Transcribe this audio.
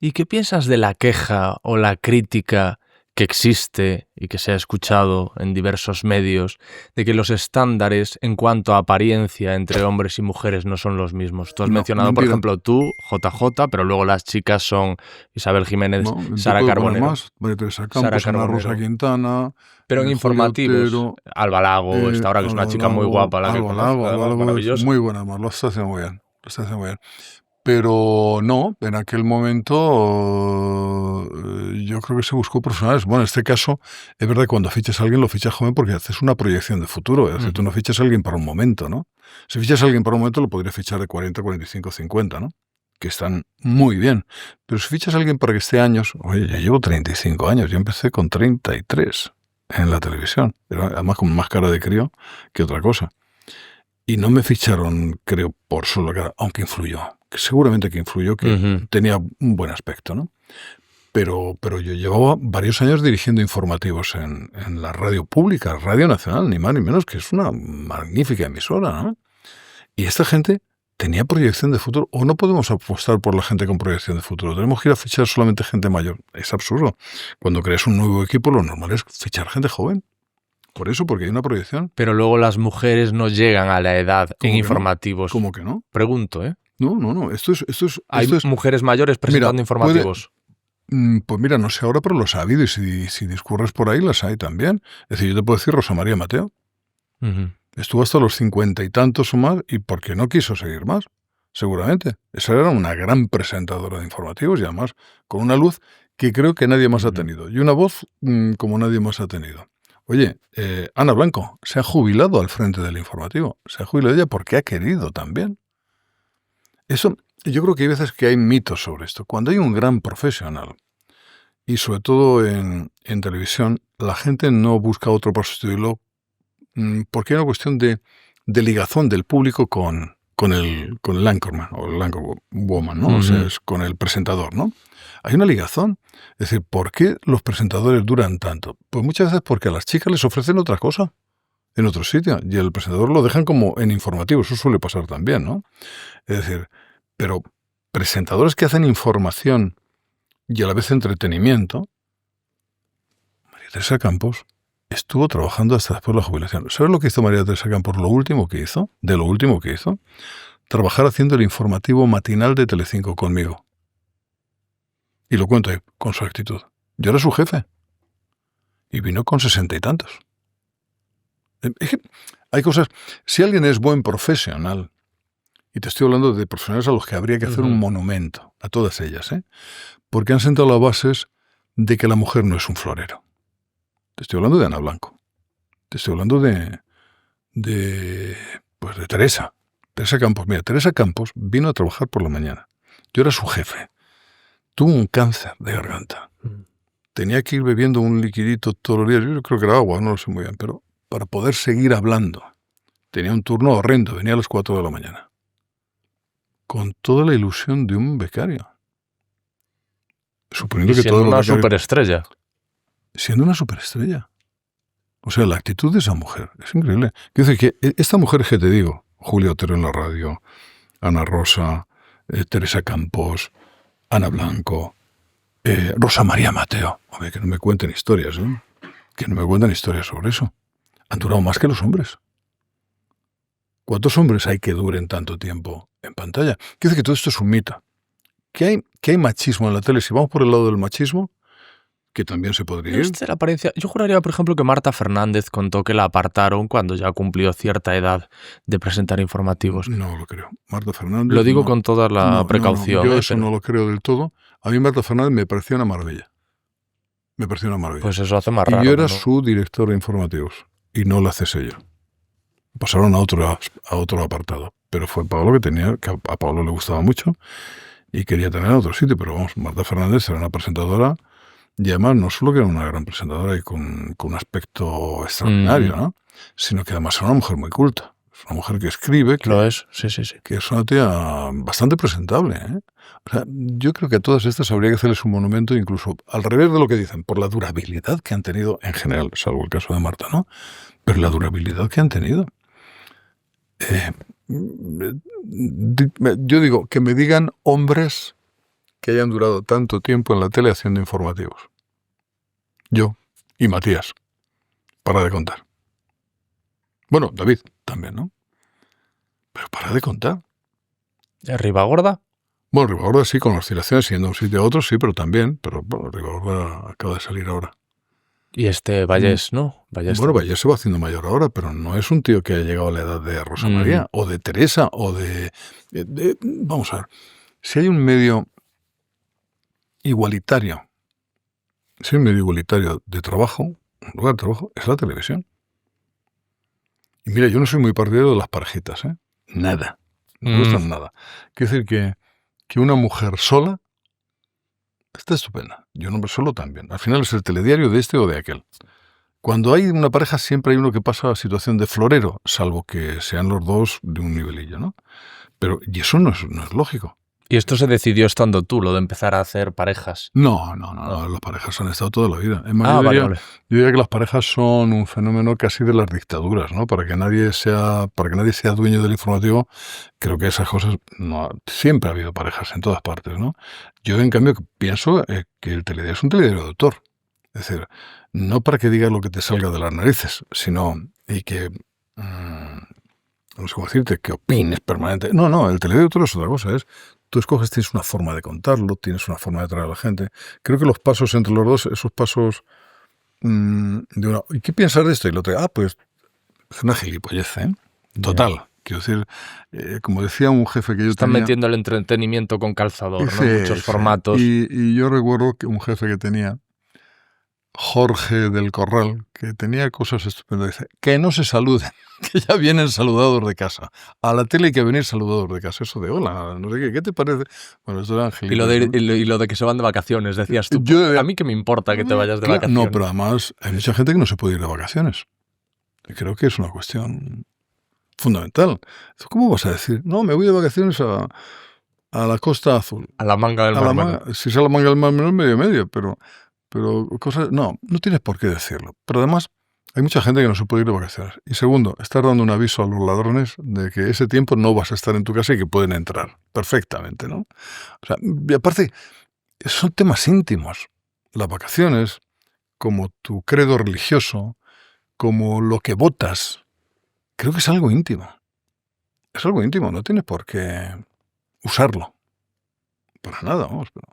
¿Y qué piensas de la queja o la crítica que existe y que se ha escuchado en diversos medios de que los estándares en cuanto a apariencia entre hombres y mujeres no son los mismos? Tú has No, mencionado, por mentira. ejemplo, tú, JJ, pero luego las chicas son Isabel Jiménez, No, te Sara puedo poner Carbonero. más. María Teresa Sara Campos, Ana Rosa Carbonero. Quintana, Pero en Julia informativos, Otero, Alba Lago, esta ahora que es una chica muy guapa, la que Alba conozco, Lago además, es maravillosa. muy buena, además, lo está haciendo muy bien. Lo está haciendo muy bien. Pero no, en aquel momento yo creo que se buscó profesionales. Bueno, en este caso, es verdad que cuando fichas a alguien lo fichas joven porque haces una proyección de futuro. Es decir, tú no fichas a alguien para un momento, ¿no? Si fichas a alguien para un momento lo podrías fichar de 40, 45, 50, ¿no? Que están muy bien. Pero si fichas a alguien para que esté años, oye, yo llevo 35 años, yo empecé con 33 en la televisión, además con más cara de crío que otra cosa. Y no me ficharon, creo, por solo cara, aunque influyó, que seguramente que influyó, que tenía un buen aspecto, ¿no? Pero yo llevaba varios años dirigiendo informativos en la radio pública, Radio Nacional, ni más ni menos, que es una magnífica emisora, ¿no? Y esta gente tenía proyección de futuro, o no podemos apostar por la gente con proyección de futuro, tenemos que ir a fichar solamente gente mayor. Es absurdo. Cuando creas un nuevo equipo, lo normal es fichar gente joven. Por eso, porque hay una proyección. Pero luego las mujeres no llegan a la edad en informativos. ¿Cómo que no? Pregunto, ¿eh? No. ¿Hay mujeres mayores presentando informativos? Pues mira, no sé ahora, pero los ha habido, y si discurres por ahí, las hay también. Es decir, yo te puedo decir Rosa María Mateo. Estuvo hasta los 50 y tantos o más, y porque no quiso seguir más, seguramente. Esa era una gran presentadora de informativos, y además con una luz que creo que nadie más ha tenido, y una voz como nadie más ha tenido. Oye, Ana Blanco se ha jubilado al frente del informativo. Se ha jubilado ella porque ha querido también. Eso, yo creo que hay veces que hay mitos sobre esto. Cuando hay un gran profesional, y sobre todo en televisión, la gente no busca otro para sustituirlo porque hay una cuestión de ligazón del público con el anchorman o el anchorwoman, ¿no? O sea, es con el presentador, ¿no? Hay una ligazón. Es decir, ¿por qué los presentadores duran tanto? Pues muchas veces porque a las chicas les ofrecen otra cosa en otro sitio y el presentador lo dejan como en informativo. Eso suele pasar también, ¿no? Es decir, pero presentadores que hacen información y a la vez entretenimiento. María Teresa Campos estuvo trabajando hasta después de la jubilación. ¿Sabes lo que hizo María Teresa Campos? Lo último que hizo, trabajar haciendo el informativo matinal de Telecinco conmigo. Y lo cuento ahí, con su actitud. Yo era su jefe. Y vino con 60 y tantos. Es que hay cosas... Si alguien es buen profesional, y te estoy hablando de profesionales a los que habría que hacer un monumento, a todas ellas, porque han sentado las bases de que la mujer no es un florero. Te estoy hablando de Ana Blanco. Te estoy hablando de Teresa. Teresa Campos. Mira, Teresa Campos vino a trabajar por la mañana. Yo era su jefe. Tuvo un cáncer de garganta. Tenía que ir bebiendo un liquidito todos los días. Yo creo que era agua, no lo sé muy bien, pero para poder seguir hablando. Tenía un turno horrendo. Venía a las 4 de la mañana. Con toda la ilusión de un becario. Suponiendo que siendo una superestrella. Siendo una superestrella. O sea, la actitud de esa mujer es increíble. Quiero decir que esta mujer que te digo, Julia Otero en la radio, Ana Rosa, Teresa Campos, Ana Blanco, Rosa María Mateo. Hombre, que no me cuenten historias, ¿eh? Que no me cuenten historias sobre eso. Han durado más que los hombres. ¿Cuántos hombres hay que duren tanto tiempo en pantalla? Quiero decir que todo esto es un mito. Que hay machismo en la tele. Si vamos por el lado del machismo, que también se podría ir. La apariencia. Yo juraría, por ejemplo, que Marta Fernández contó que la apartaron cuando ya cumplió cierta edad de presentar informativos. No lo creo. Marta Fernández... Lo digo con toda la precaución. Yo eso no lo creo del todo. A mí Marta Fernández me pareció una maravilla. Pues eso hace más raro. Y yo era su director de informativos. Y no la cesé yo. Pasaron a otro apartado. Pero fue Pablo que a Pablo le gustaba mucho y quería tener otro sitio. Pero vamos, Marta Fernández era una presentadora... Y además no solo que era una gran presentadora y con un aspecto extraordinario, ¿no? Sino que además era una mujer muy culta. Es una mujer que escribe. Lo es, sí. Que es una tía bastante presentable, ¿eh? O sea, yo creo que a todas estas habría que hacerles un monumento, incluso al revés de lo que dicen, por la durabilidad que han tenido en general, salvo el caso de Marta, ¿no? Pero la durabilidad que han tenido. Yo digo, que me digan hombres que hayan durado tanto tiempo en la tele haciendo informativos. Yo y Matías. Para de contar. Bueno, David también, ¿no? Pero para de contar. ¿Ribagorda? Bueno, Ribagorda sí, con oscilaciones, yendo de un sitio a otro, sí, pero también. Pero bueno, Ribagorda acaba de salir ahora. Y Vallés, ¿no? Vallés bueno, Vallés se va haciendo mayor ahora, pero no es un tío que haya llegado a la edad de Rosa María, o de Teresa, o de... Vamos a ver. Si hay un medio igualitario, de trabajo, un lugar de trabajo, es la televisión. Y mira, yo no soy muy partidario de las parejitas, ¿eh? Nada. No me gustan nada. Quiero decir que una mujer sola está estupenda. Y un hombre solo también. Al final es el telediario de este o de aquel. Cuando hay una pareja siempre hay uno que pasa a la situación de florero, salvo que sean los dos de un nivelillo, ¿no? Pero, y eso no es lógico. ¿Y esto se decidió estando tú, lo de empezar a hacer parejas? No, las parejas han estado toda la vida. Es más, yo diría que las parejas son un fenómeno casi de las dictaduras, ¿no? Para que nadie sea dueño del informativo, creo que esas cosas, no, siempre ha habido parejas en todas partes, ¿no? Yo, en cambio, pienso que el telediario es un telediario de autor. Es decir, no para que digas lo que te salga de las narices, sino y que... no sé cómo decirte, que opines permanente. No, el telediario de autor es otra cosa, tú escoges, tienes una forma de contarlo, tienes una forma de traer a la gente. Creo que los pasos entre los dos, esos pasos ¿y qué piensas de esto? Y lo otro, pues es una gilipollez, ¿eh? Total. Yeah. Quiero decir, como decía un jefe que yo Están tenía... metiendo el entretenimiento con calzador, ¿no? Muchos formatos. Y yo recuerdo que un jefe que tenía, Jorge del Corral, que tenía cosas estupendas, dice, que no se saluden, que ya vienen saludados de casa. A la tele hay que venir saludados de casa. Eso de hola, no sé qué te parece. Bueno, esto era Angelito. Y lo de que se van de vacaciones, decías tú. A mí que me importa que te vayas de vacaciones. No, pero además hay mucha gente que no se puede ir de vacaciones. Y creo que es una cuestión fundamental. ¿Cómo vas a decir? No, me voy de vacaciones a la Costa Azul. A la Manga del Mar Menor. Si es a la Manga del Mar Menor, medio, pero cosas... No tienes por qué decirlo. Pero además hay mucha gente que no se puede ir de vacaciones. Y segundo, estás dando un aviso a los ladrones de que ese tiempo no vas a estar en tu casa y que pueden entrar perfectamente, ¿no? O sea, y aparte, son temas íntimos. Las vacaciones, como tu credo religioso, como lo que votas, creo que es algo íntimo. Es algo íntimo, no tienes por qué usarlo. Para nada, vamos, pero...